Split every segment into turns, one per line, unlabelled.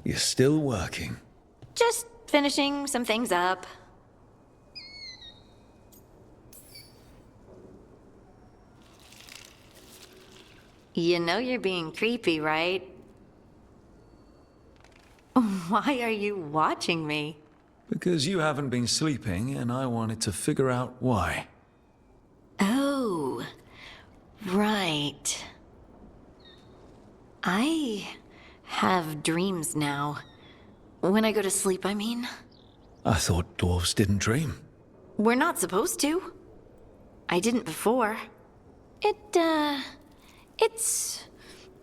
You're still working.
Just finishing some things up. You know you're being creepy, right? Why are you watching me?
Because you haven't been sleeping, and I wanted to figure out why.
Oh, right. I have dreams now. When I go to sleep, I mean.
I thought dwarves didn't dream.
We're not supposed to. I didn't before. It's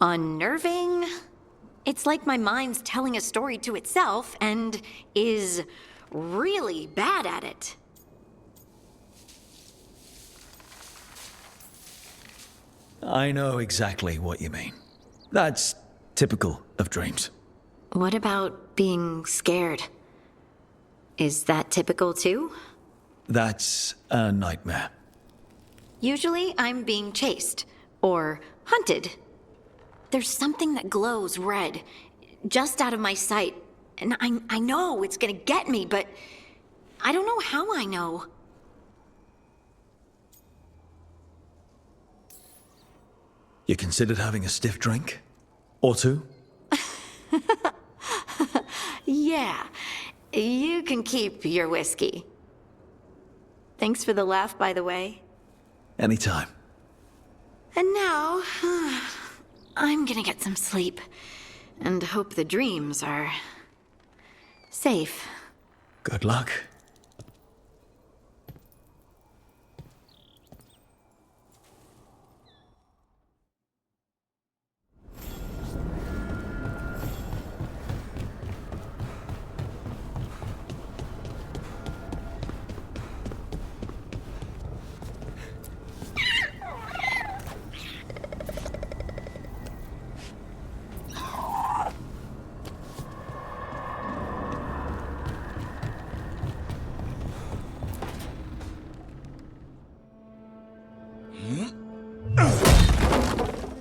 unnerving. It's like my mind's telling a story to itself and is really bad at it.
I know exactly what you mean. That's typical of dreams.
What about being scared? Is that typical too?
That's a nightmare.
Usually I'm being chased or hunted. There's something that glows red, just out of my sight, and I know it's gonna get me, but I don't know how I know.
You considered having a stiff drink? Or two?
Yeah, you can keep your whiskey. Thanks for the laugh, by the way.
Anytime.
And now, I'm gonna get some sleep, and hope the dreams are safe.
Good luck.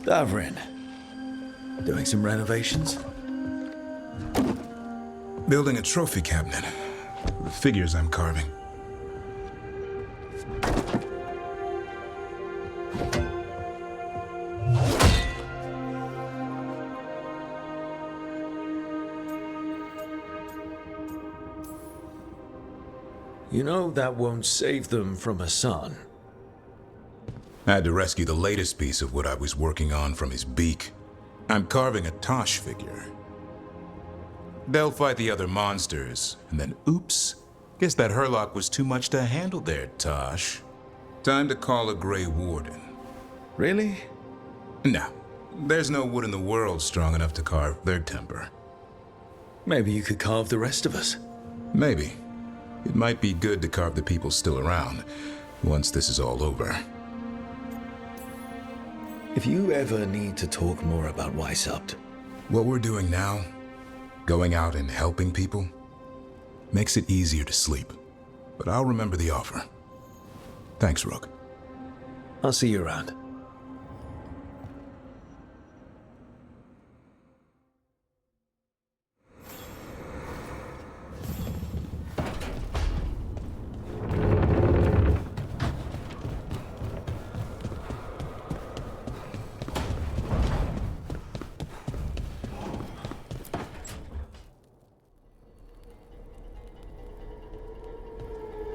Davrin. Doing some renovations?
Building a trophy cabinet. The figures I'm carving.
You know that won't save them from a son.
I had to rescue the latest piece of what I was working on from his beak. I'm carving a Tosh figure. They'll fight the other monsters, and then oops, guess that Herlock was too much to handle there, Tosh. Time to call a Grey Warden.
Really?
No, there's no wood in the world strong enough to carve their temper.
Maybe you could carve the rest of us.
Maybe. It might be good to carve the people still around, once this is all over.
If you ever need to talk more about Weishaupt,
What we're doing now, going out and helping people, makes it easier to sleep. But I'll remember the offer. Thanks, Rook.
I'll see you around.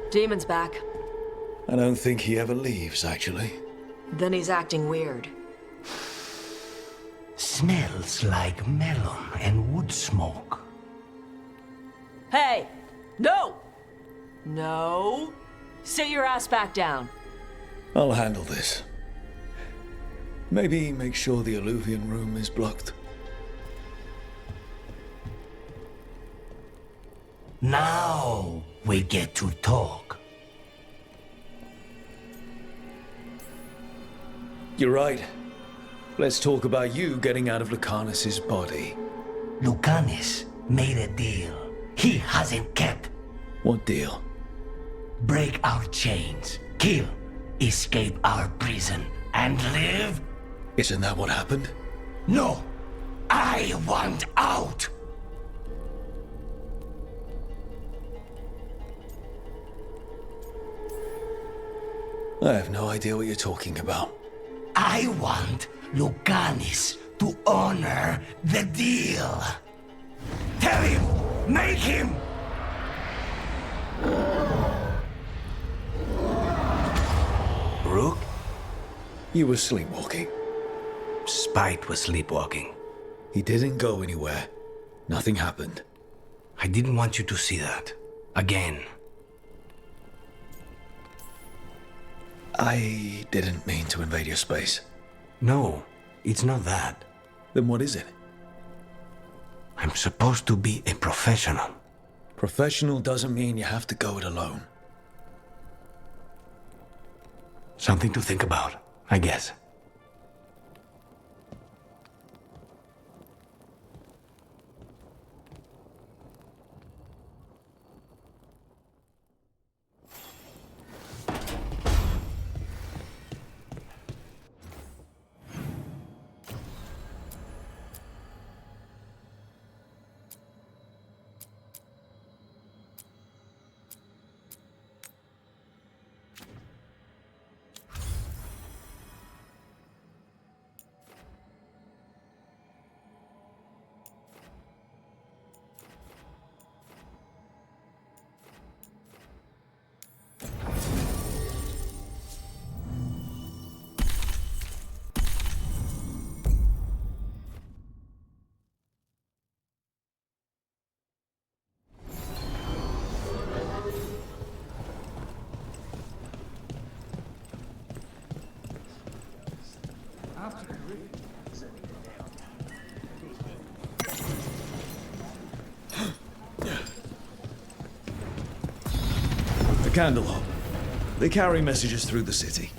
Demon's back.
I don't think he ever leaves, actually.
Then he's acting weird.
Smells like melon and wood smoke.
Hey! No! No! Sit your ass back down.
I'll handle this. Maybe make sure the alluvian room is blocked.
Now we get to talk.
You're right. Let's talk about you getting out of Lucanus's body.
Lucanus made a deal he hasn't kept.
What deal?
Break our chains, kill, escape our prison, and live?
Isn't that what happened?
No, I want out.
I have no idea what you're talking about.
I want Lucanis to honor the deal. Tell him! Make him! Rook?
You were sleepwalking.
Spite was sleepwalking.
He didn't go anywhere. Nothing happened.
I didn't want you to see that. Again.
I didn't mean to invade your space.
No, it's not that.
Then what is it?
I'm supposed to be a professional.
Professional doesn't mean you have to go it alone.
Something to think about, I guess.
The Candlehop. They carry messages through the city.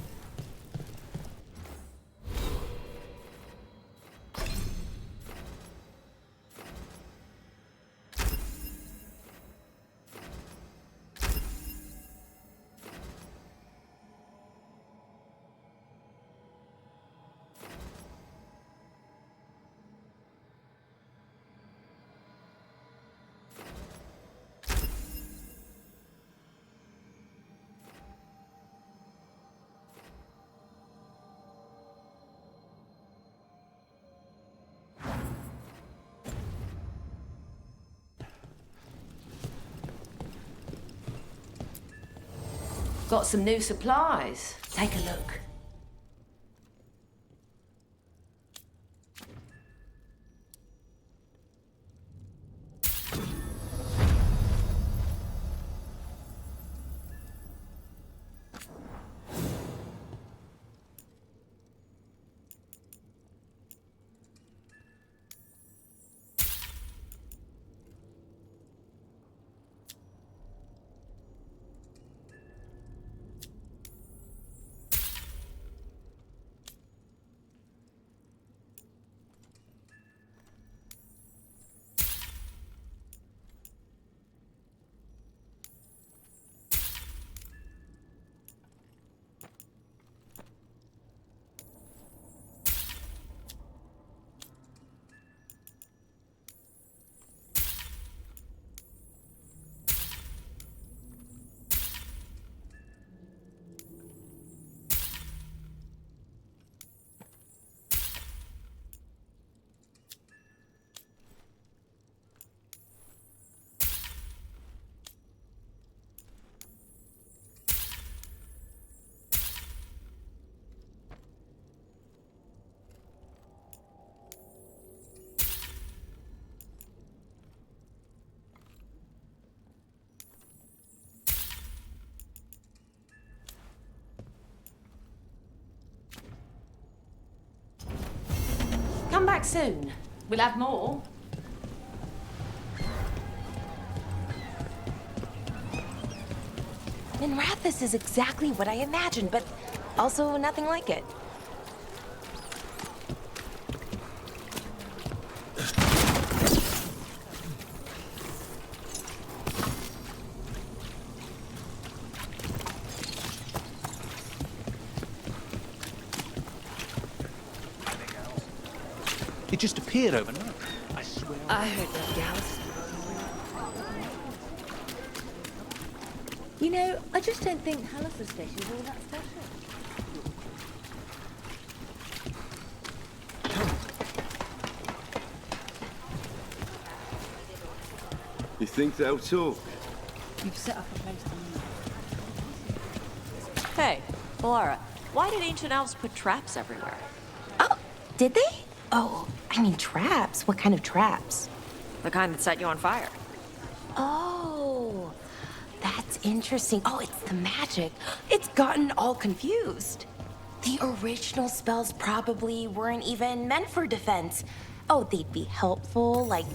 Got some new supplies. Take a look. Come back soon. We'll have more.
Minrathous is exactly what I imagined, but also nothing like it.
It just appeared overnight. I swear.
I heard that, gals. You know, I just don't think Hallister Station is all that special.
You think they'll talk?
You've set up a place to meet.
Hey, Laura, why did ancient elves put traps everywhere?
Oh, did they? Oh, I mean traps. What kind of traps?
The kind that set you on fire.
Oh, that's interesting. Oh, it's the magic. It's gotten all confused. The original spells probably weren't even meant for defense. Oh, they'd be helpful, like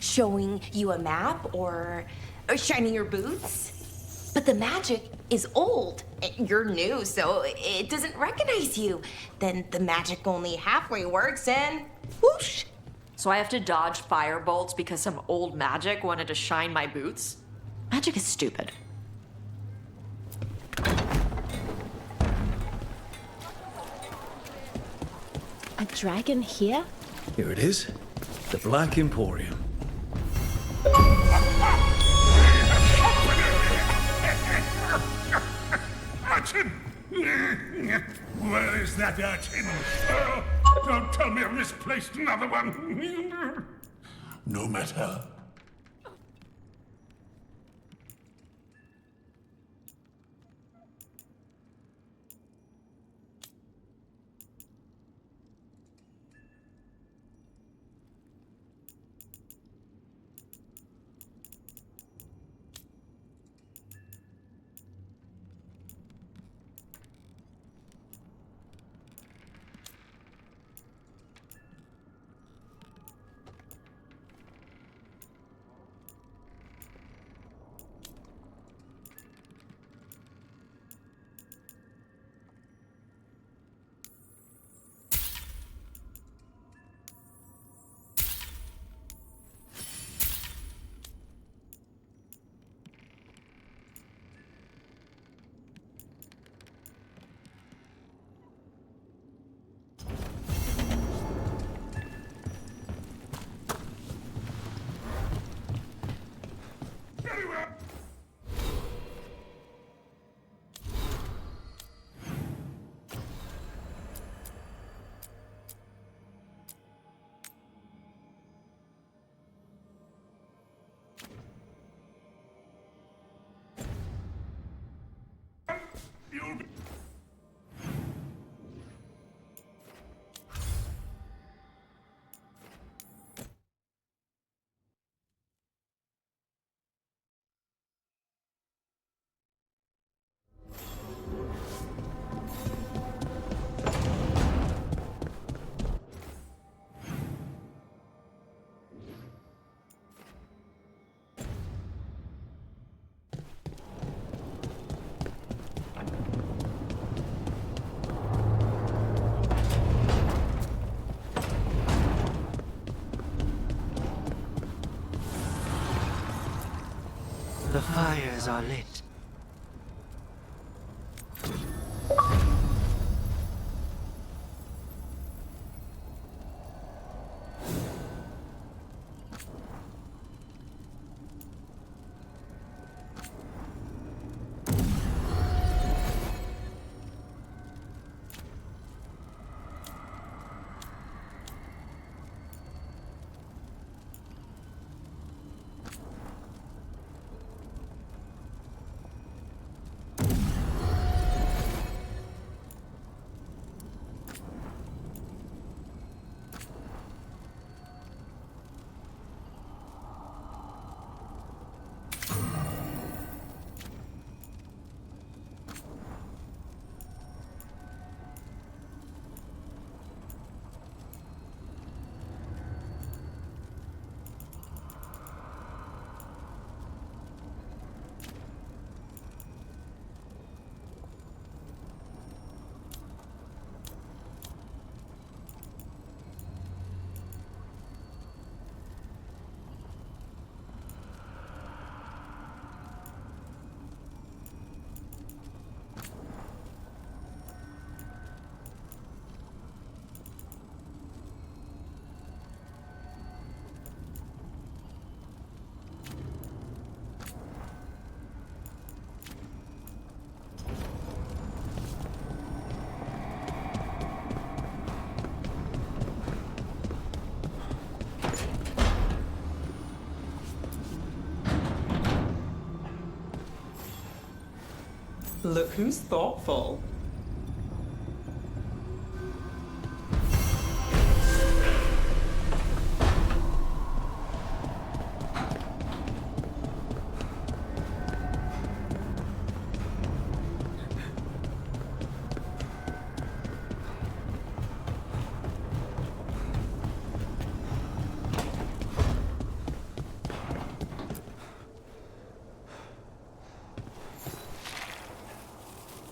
showing you a map or shining your boots. But the magic is old. You're new, so it doesn't recognize you. Then the magic only halfway works and whoosh.
So I have to dodge fire bolts because some old magic wanted to shine my boots? Magic is stupid.
A dragon here?
Here it is. The Black Emporium.
Urchin! Where is that urchin? Oh, don't tell me I've misplaced another one. No matter.
The fires are lit.
Look who's thoughtful.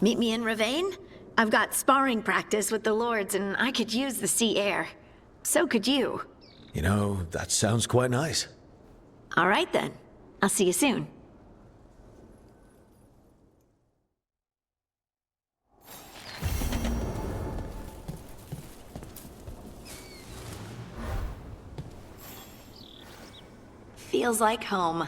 Meet me in Ravane? I've got sparring practice with the Lords, and I could use the sea air. So could you.
You know, that sounds quite nice.
All right, then. I'll see you soon. Feels like home.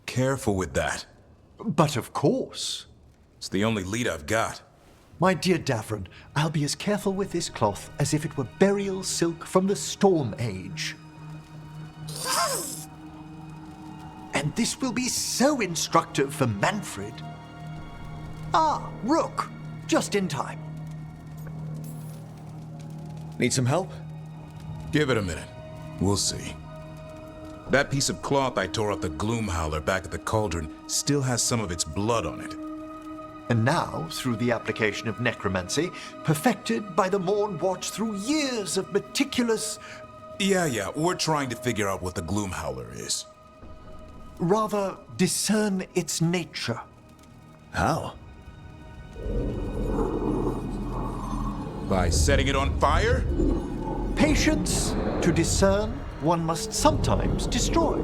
Careful with that.
But of course.
It's the only lead I've got.
My dear Davron, I'll be as careful with this cloth as if it were burial silk from the Storm Age. And this will be so instructive for Manfred. Ah, Rook, just in time.
Need some help?
Give it a minute. We'll see. That piece of cloth I tore off the Gloom Howler back at the cauldron still has some of its blood on it.
And now, through the application of necromancy, perfected by the Morn Watch through years of meticulous...
Yeah, we're trying to figure out what the Gloom Howler is.
Rather, discern its nature.
How?
By setting it on fire?
Patience. To discern, one must sometimes destroy.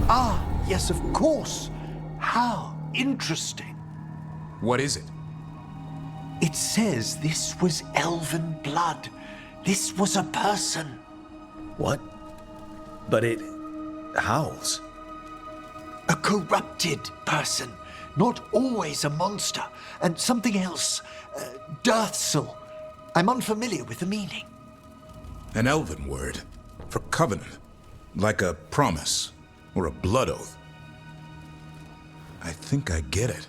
Ah, yes, of course. How interesting.
What is it?
It says this was elven blood. This was a person.
What? But it howls.
A corrupted person. Not always a monster. And something else. Dirthsel. I'm unfamiliar with the meaning.
An elven word for covenant, like a promise or a blood oath. I think I get it.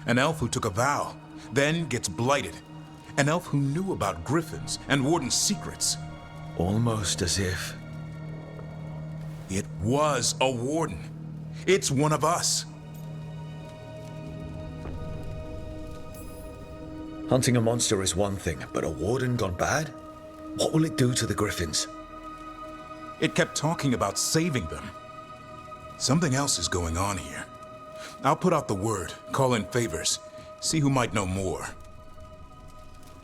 An elf who took a vow, then gets blighted. An elf who knew about griffins and warden's secrets.
Almost as if...
It was a warden. It's one of us.
Hunting a monster is one thing, but a warden gone bad? What will it do to the griffins?
It kept talking about saving them. Something else is going on here. I'll put out the word, call in favors, see who might know more.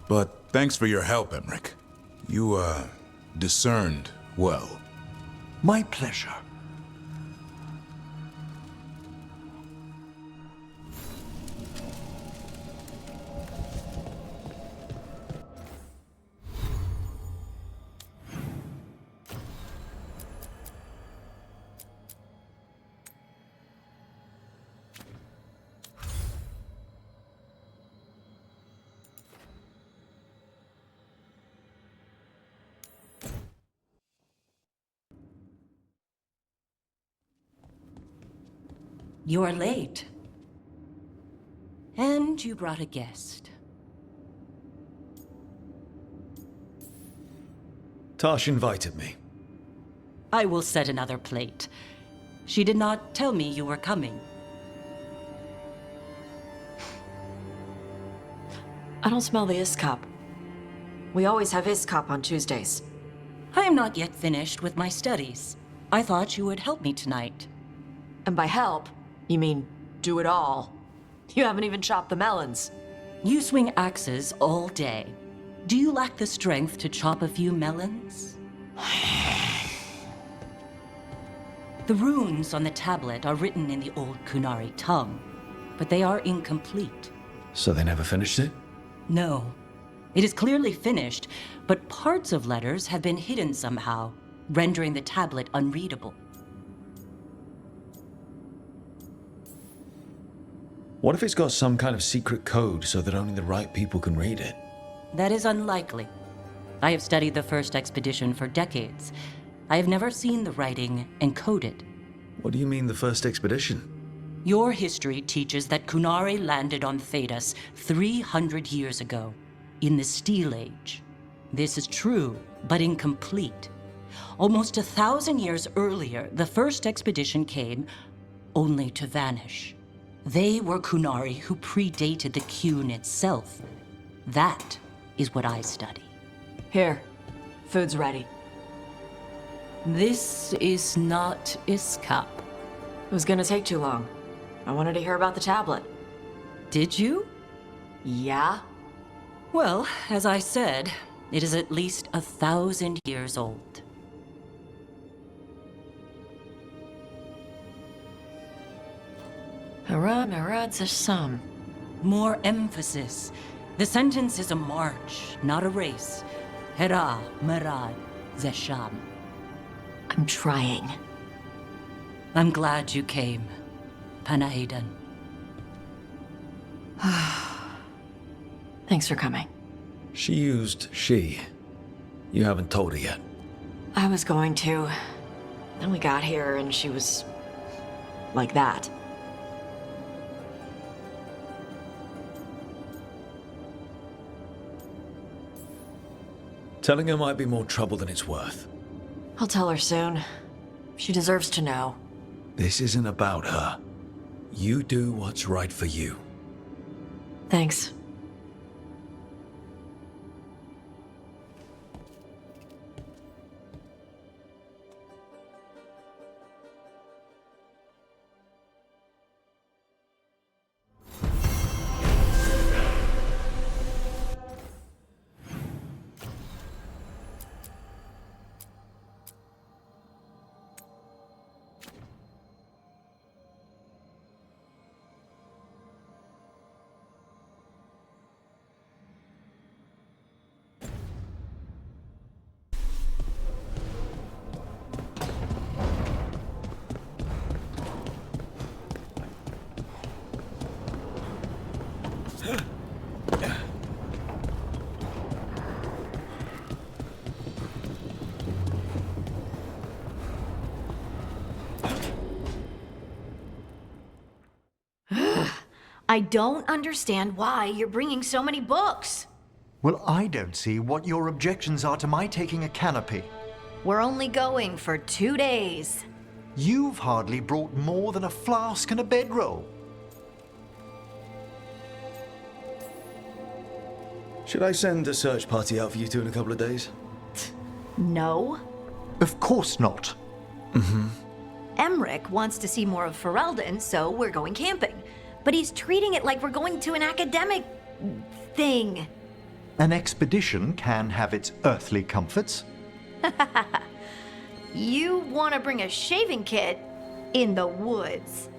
But thanks for your help, Emmerich. You, discerned well.
My pleasure.
You're late. And you brought a guest.
Tosh invited me.
I will set another plate. She did not tell me you were coming.
I don't smell the Iskop. We always have Iskop on Tuesdays.
I am not yet finished with my studies. I thought you would help me tonight.
And by help, you mean do it all. You haven't even chopped the melons.
You swing axes all day. Do you lack the strength to chop a few melons? The runes on the tablet are written in the old Kunari tongue, but they are incomplete.
So they never finished it?
No. It is clearly finished, but parts of letters have been hidden somehow, rendering the tablet unreadable.
What if it's got some kind of secret code so that only the right people can read it?
That is unlikely. I have studied the first expedition for decades. I have never seen the writing encoded.
What do you mean, the first expedition?
Your history teaches that Kunari landed on Thedas 300 years ago, in the Steel Age. This is true, but incomplete. Almost 1,000 years earlier, the first expedition came, only to vanish. They were Kunari who predated the Qun itself. That is what I study.
Here, food's ready.
This is not Iskop.
It was gonna take too long. I wanted to hear about the tablet.
Did you?
Yeah?
Well, as I said, it is at least 1,000 years old.
Hara Marad Zasham.
More emphasis. The sentence is a march, not a race. Hera Marad Zesham.
I'm trying.
I'm glad you came, Panaidan.
Thanks for coming.
She used she. You haven't told her yet.
I was going to. Then we got here and she was like that.
Telling her might be more trouble than it's worth.
I'll tell her soon. She deserves to know.
This isn't about her. You do what's right for you.
Thanks.
I don't understand why you're bringing so many books.
Well, I don't see what your objections are to my taking a canopy.
We're only going for 2 days.
You've hardly brought more than a flask and a bedroll.
Should I send a search party out for you two in a couple of days?
No.
Of course not.
Emmerich wants to see more of Ferelden, so we're going camping. But he's treating it like we're going to an academic thing.
An expedition can have its earthly comforts.
You want to bring a shaving kit in the woods?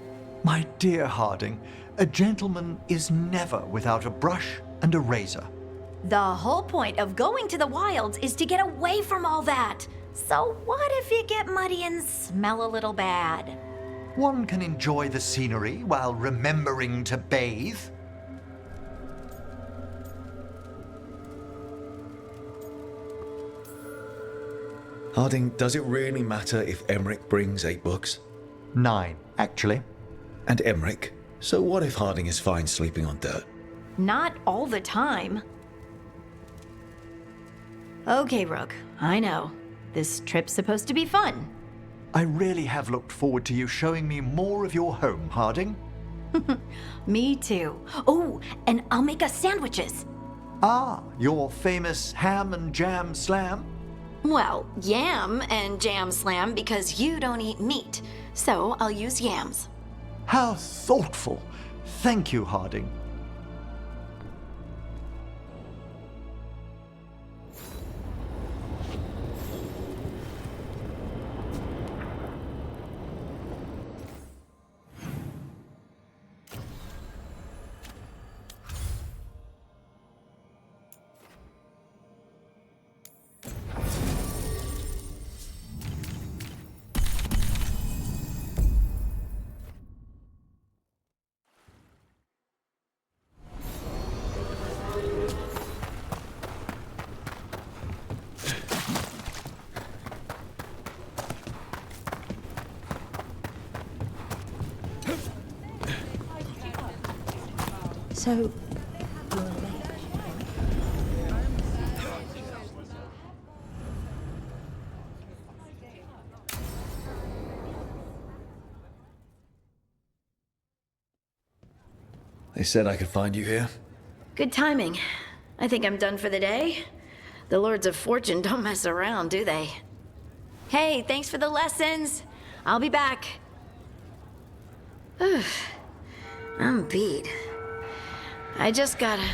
My dear Harding, a gentleman is never without a brush and a razor.
The whole point of going to the wilds is to get away from all that. So what if you get muddy and smell a little bad?
One can enjoy the scenery while remembering to bathe.
Harding, does it really matter if Emmerich brings 8 books?
9, actually.
And Emmerich? So what if Harding is fine sleeping on dirt?
Not all the time. Okay, Rook, I know. This trip's supposed to be fun.
I really have looked forward to you showing me more of your home, Harding.
Me too. Oh, and I'll make us sandwiches.
Ah, your famous ham and jam slam?
Well, yam and jam slam because you don't eat meat. So I'll use yams.
How thoughtful. Thank you, Harding.
So,
They said I could find you here.
Good timing. I think I'm done for the day. The Lords of Fortune don't mess around, do they? Hey, thanks for the lessons. I'll be back. I'm beat. I just gotta...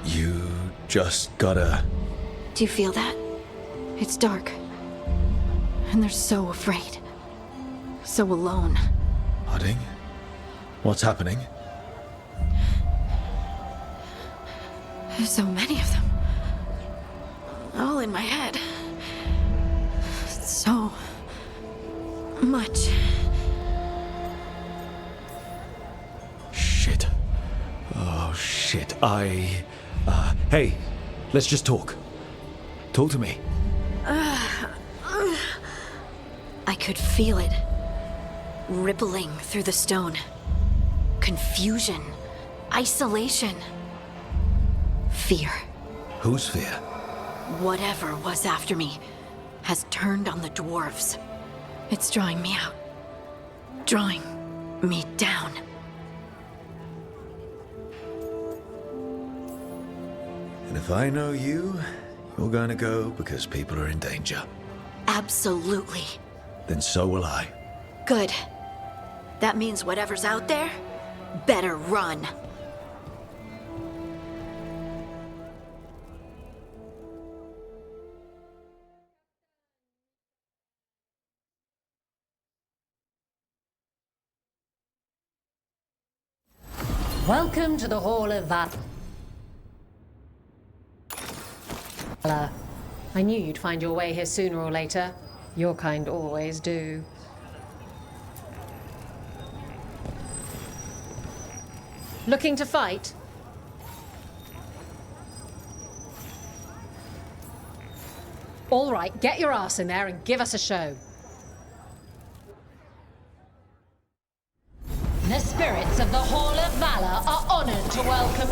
You just gotta...
Do you feel that? It's dark. And they're so afraid. So alone.
Harding? What's happening?
There's so many of them. All in my head. So... much.
Shit. Oh, shit. Hey, let's just talk. Talk to me.
I could feel it. Rippling through the stone. Confusion. Isolation. Fear.
Whose fear?
Whatever was after me has turned on the dwarves. It's drawing me out. Drawing me down.
And if I know you, you're going to go because people are in danger.
Absolutely.
Then so will I.
Good. That means whatever's out there better run.
Welcome to the Hall of Valor. I knew you'd find your way here sooner or later. Your kind always do. Looking to fight? All right, get your ass in there and give us a show. The spirits of the Hall of Valor are honored to welcome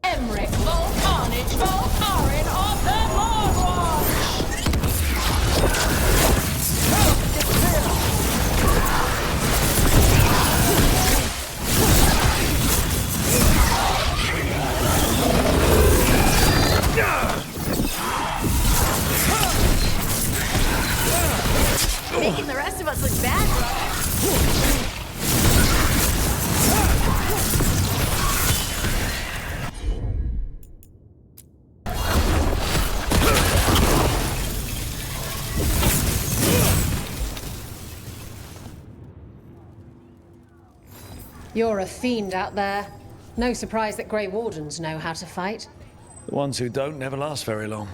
Emmerich Volcarnage Volcarin of the
Making the rest of us look bad, brother.
You're a fiend out there. No surprise that Grey Wardens know how to fight.
The ones who don't never last very long.